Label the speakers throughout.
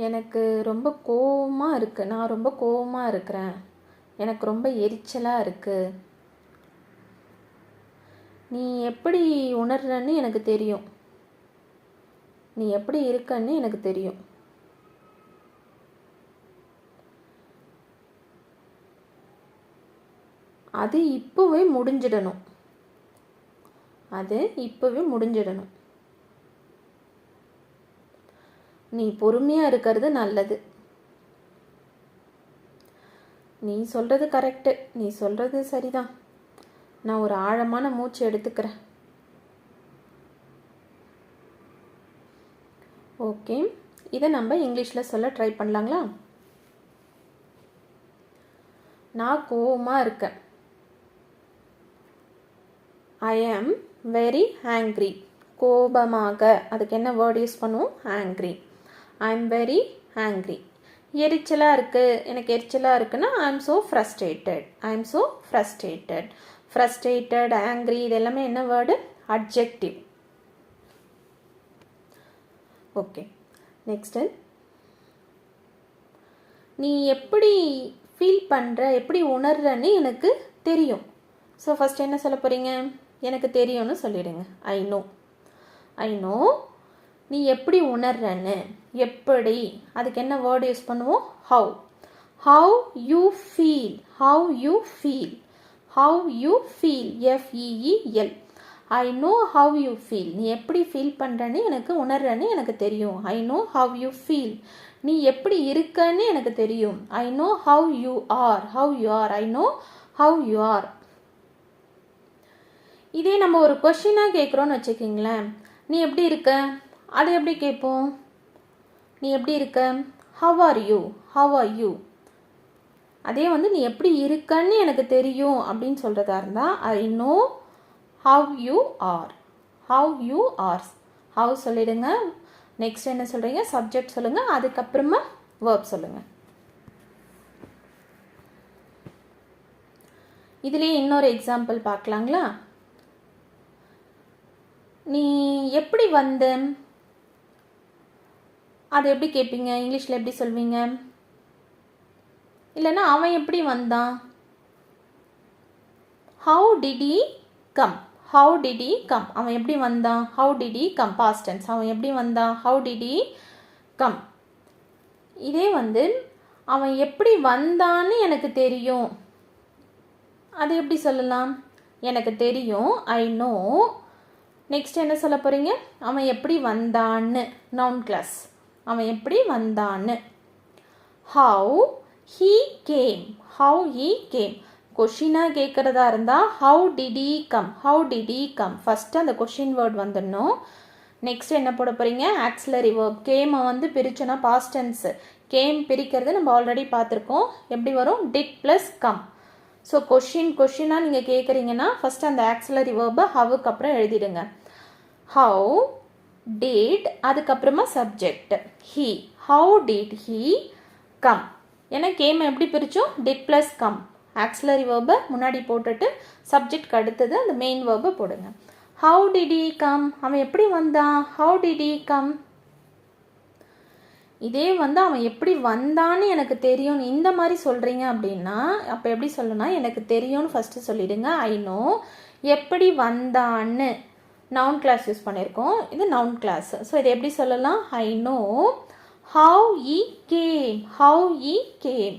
Speaker 1: எனக்கு ரொம்ப கோவமாக இருக்குது. நான் ரொம்ப கோவமாக இருக்கிறேன். எனக்கு ரொம்ப எரிச்சலாக இருக்குது. நீ எப்படி உணர்றன்னு எனக்கு தெரியும். நீ எப்படி இருக்கன்னு எனக்கு தெரியும். அது இப்போவே முடிஞ்சிடணும். நீ பொறுமையாக இருக்கிறது நல்லது. நீ சொல்கிறது கரெக்டு. நீ சொல்கிறது சரிதான். நான் ஒரு ஆழமான மூச்சு எடுத்துக்கிறேன். ஓகே, இதை நம்ம இங்கிலீஷில் சொல்ல ட்ரை பண்ணலாங்களா? நான் கோவமாக இருக்கேன். ஐ ஆம் வெரி ஆங்க்ரி. கோபமாக, அதுக்கு என்ன வேர்ட் யூஸ் பண்ணுவோம்? Angry. I am very angry. எரிச்சலாக இருக்குது, எனக்கு எரிச்சலாக இருக்குன்னா I am so frustrated. Frustrated, angry, இது எல்லாமே என்ன வேர்டு? அட்ஜெக்டிவ். ஓகே, நெக்ஸ்ட்டு, நீ எப்படி ஃபீல் பண்ணுற, எப்படி உணர்றன்னு எனக்கு தெரியும். ஸோ ஃபஸ்ட் என்ன சொல்ல போகிறீங்க? எனக்கு தெரியும்னு சொல்லிடுங்க. I know. நீ எப்படி உணர்றன்னு, எப்படி, அதுக்கு என்ன வேர்டு யூஸ் பண்ணுவோம்? How you feel. FEEL. I know how you feel. நீ எப்படி ஃபீல் பண்ணுறன்னு எனக்கு உணர்றன்னு எனக்கு தெரியும். ஐ நோ ஹவ் யூ ஃபீல். நீ எப்படி இருக்கன்னு எனக்கு தெரியும். ஐ know how you R. I know how you R. இதே நம்ம ஒரு கொஷினாக கேட்குறோன்னு வச்சுக்கிங்களேன். நீ எப்படி இருக்க, அதை எப்படி கேட்போம்? நீ எப்படி இருக்க? How are you. அதே நீ எப்படி இருக்கன்னு எனக்கு தெரியும் அப்படின்னு சொல்கிறதா இருந்தால் I know how you are. How சொல்லிடுங்க. நெக்ஸ்ட் என்ன சொல்கிறீங்க? சப்ஜெக்ட் சொல்லுங்கள், அதுக்கப்புறமா வேர்ப் சொல்லுங்கள். இதுலேயே இன்னொரு எக்ஸாம்பிள் பார்க்கலாங்களா? நீ எப்படி வந்த, அதை எப்படி கேட்பீங்க? இங்கிலீஷில் எப்படி சொல்வீங்க? இல்லைன்னா அவன் எப்படி வந்தான்? How did he come. அவன் எப்படி வந்தான்? ஹவு டிட் he கம். Past tense. அவன் எப்படி வந்தான்? How did he come. இதே அவன் எப்படி வந்தான்னு எனக்கு தெரியும், அது எப்படி சொல்லலாம்? எனக்கு தெரியும், ஐ நோ. நெக்ஸ்ட் என்ன சொல்ல போகிறீங்க? அவன் எப்படி வந்தான்னு, நவுன் கிளாஸ். அவன் எப்படி வந்தான்னு. How he came. கொஷினாக கேட்குறதா இருந்தால் how did he come. First அந்த கொஷின் வேர்ட் வந்துடணும். நெக்ஸ்ட் என்ன போட போகிறீங்க? Auxiliary verb. கேமை பிரிச்சோன்னா பாஸ்ட் டென்ஸ். கேம் பிரிக்கிறது நம்ம ஆல்ரெடி பார்த்துருக்கோம். எப்படி வரும்? Did plus come. ஸோ கொஷினாக நீங்கள் கேட்குறீங்கன்னா ஃபஸ்ட்டு அந்த ஆக்சிலரி வேர்பை ஹவுக்கு அப்புறம் எழுதிடுங்க. ஹவு டிட், அதுக்கப்புறமா subject he. How did he come. ஏன்னா கேம் எப்படி பிரித்தோம்? Did plus come. ஆக்சிலரி வேர்பை முன்னாடி போட்டுட்டு சப்ஜெக்ட்க்கு அடுத்தது அந்த மெயின் வேர்பை போடுங்க. How did he come. அவன் எப்படி வந்தான்? How did he come. இதே அவன் எப்படி வந்தான்னு எனக்கு தெரியும் இந்த மாதிரி சொல்கிறீங்க அப்படின்னா அப்போ எப்படி சொல்லணும்னா எனக்கு தெரியும்னு ஃபஸ்ட்டு சொல்லிடுங்க. I know. எப்படி வந்தான்னு நவுன் கிளாஸ் யூஸ் பண்ணியிருக்கோம். இது நவுன் கிளாஸ். ஸோ இதை எப்படி சொல்லலாம்? I know how he game.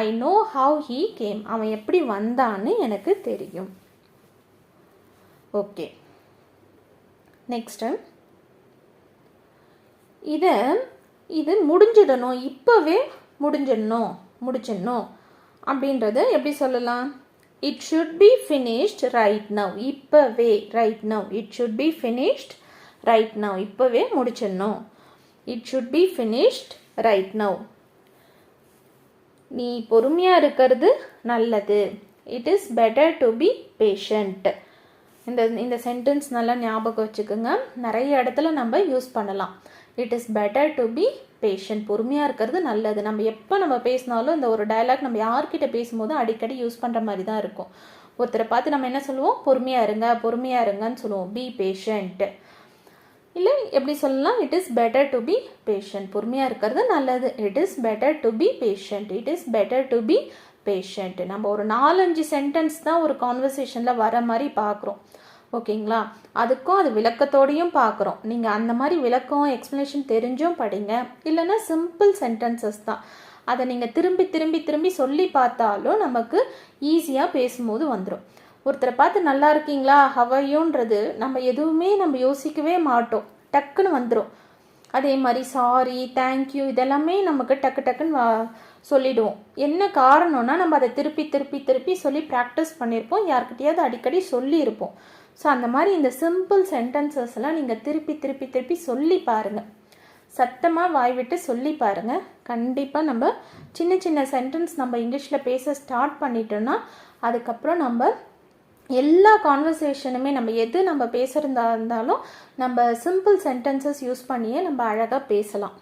Speaker 1: I know how he game. அவன் எப்படி வந்தான்னு எனக்கு தெரியும். ஓகே, நெக்ஸ்ட்டு, இது முடிஞ்சிடணும், இப்போவே முடிச்சிடணும் அப்படின்றது எப்படி சொல்லலாம்? It should be finished right now. இப்போவே, right now. It should be finished right now. இப்போவே முடிச்சிடணும். It should be finished right now. நீ பொறுமையாக இருக்கிறது நல்லது. It is better to be patient. இந்த சென்டென்ஸ் நல்லா ஞாபகம் வச்சுக்கோங்க. நிறைய இடத்துல நம்ம யூஸ் பண்ணலாம். It is better to be patient. பொறுமையாக இருக்கிறது நல்லது. நம்ம பேசினாலும் இந்த ஒரு டயலாக் நம்ம யார்கிட்ட பேசும்போதும் அடிக்கடி யூஸ் பண்ணுற மாதிரி தான் இருக்கும். ஒருத்தரை பார்த்து நம்ம என்ன சொல்லுவோம்? பொறுமையாக இருங்கன்னு சொல்லுவோம். B patient. இல்லை எப்படி சொல்லலாம், it is better to be patient. பொறுமையாக இருக்கிறது நல்லது. It is better to be patient. It is better to be patient. நம்ம ஒரு 4-5 சென்டென்ஸ் தான் ஒரு கான்வர்சேஷனில் வர மாதிரி பார்க்குறோம். ஓகேங்களா? அதுக்கும் அது விளக்கத்தோடையும் பார்க்குறோம். நீங்கள் அந்த மாதிரி விளக்கம் எக்ஸ்ப்ளனேஷன் தெரிஞ்சும் படிங்க. இல்லைன்னா சிம்பிள் சென்டென்சஸ் தான். அதை நீங்கள் திரும்பி திரும்பி திரும்பி சொல்லி பார்த்தாலும் நமக்கு ஈஸியாக பேசும்போது வந்துடும். ஒருத்தரை பார்த்து நல்லா இருக்கீங்களா, ஹவையோன்றது நம்ம எதுவுமே நம்ம யோசிக்கவே மாட்டோம், டக்குன்னு வந்துடும். அதே மாதிரி சாரி, தேங்க்யூ இதெல்லாமே நமக்கு டக்கு டக்குன்னு சொல்லிடுவோம். என்ன காரணம்னா நம்ம அதை திருப்பி திருப்பி திருப்பி சொல்லி ப்ராக்டிஸ் பண்ணியிருப்போம், யார்கிட்டயாவது அடிக்கடி சொல்லியிருப்போம். ஸோ அந்த மாதிரி இந்த சிம்பிள் சென்டென்சஸ்லாம் நீங்கள் திருப்பி திருப்பி திருப்பி சொல்லி பாருங்கள். சத்தமாக வாய் விட்டு சொல்லி பாருங்கள். கண்டிப்பாக நம்ம சின்ன சின்ன சென்டென்ஸ் நம்ம இங்கிலீஷில் பேச ஸ்டார்ட் பண்ணிட்டோன்னா அதுக்கப்புறம் நம்ம எல்லா கான்வர்சேஷனுமே நம்ம பேசுகிறதா இருந்தாலும் நம்ம சிம்பிள் சென்டென்சஸ் யூஸ் பண்ணியே நம்ம அழகாக பேசலாம்.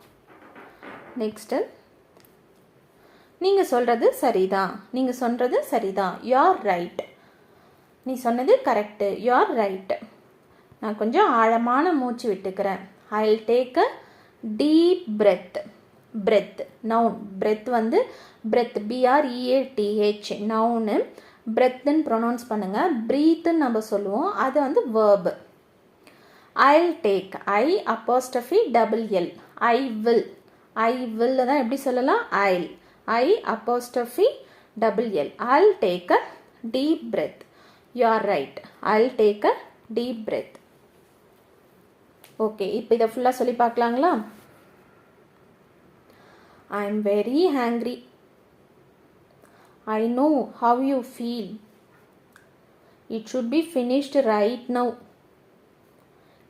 Speaker 1: நெக்ஸ்ட்டு, நீங்கள் சொல்கிறது சரிதான். நீங்கள் சொல்கிறது சரிதான். You are right. நீ சொன்னது கரெக்டு. You are right. நான் கொஞ்சம் ஆழமான மூச்சு விட்டுக்கிறேன். I will take a deep breath. Breath noun. Breath வந்து பிரெத் BREATH நவுனு. பிரெத்துன்னு ப்ரொனவுன்ஸ் பண்ணுங்கள். ப்ரீத்துன்னு நம்ம சொல்லுவோம், அது வந்து verb. I'll take. I''L. I will. I will தான் எப்படி சொல்லலாம், I'll. I''L. I'll take a deep breath. You are right. I'll take a deep breath. Okay, இப்போ இதை ஃபுல்லாக சொல்லி பார்க்கலாங்களா? I am very hungry. I know how you feel. It should be finished right now.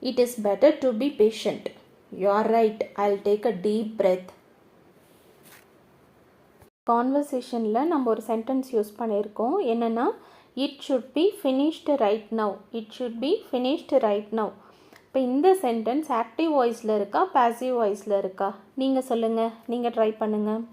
Speaker 1: It is better to be patient. You are right. I'll take a deep breath. கான்வர்சேஷனில் நம்ம ஒரு sentence use பண்ணியிருக்கோம். என்னென்னா, it should B finished right now. It should B finished right now. இப்போ இந்த sentence active வாய்ஸில் இருக்கா, passive வாய்ஸில் இருக்கா? நீங்கள் சொல்லுங்கள். நீங்கள் ட்ரை பண்ணுங்கள்.